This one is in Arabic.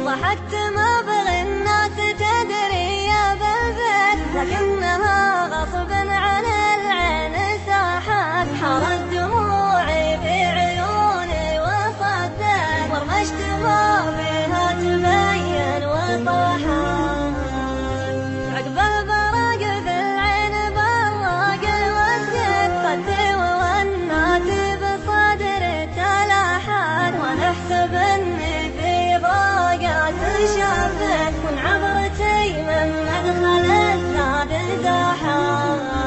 ضحكت ما بغى الناس تدري يا بالبيت، لكنها غصب عن العين ساحت. حرت دموعي في عيوني وصدت، ورمشت ما بها تبين وطاحت. عقب البرق في العين براق الوسط، خدي وونات بصدري تلاحت. وانا احسب اني في براقات شافت، من عبرتي من مدخل الزاد انزاحت.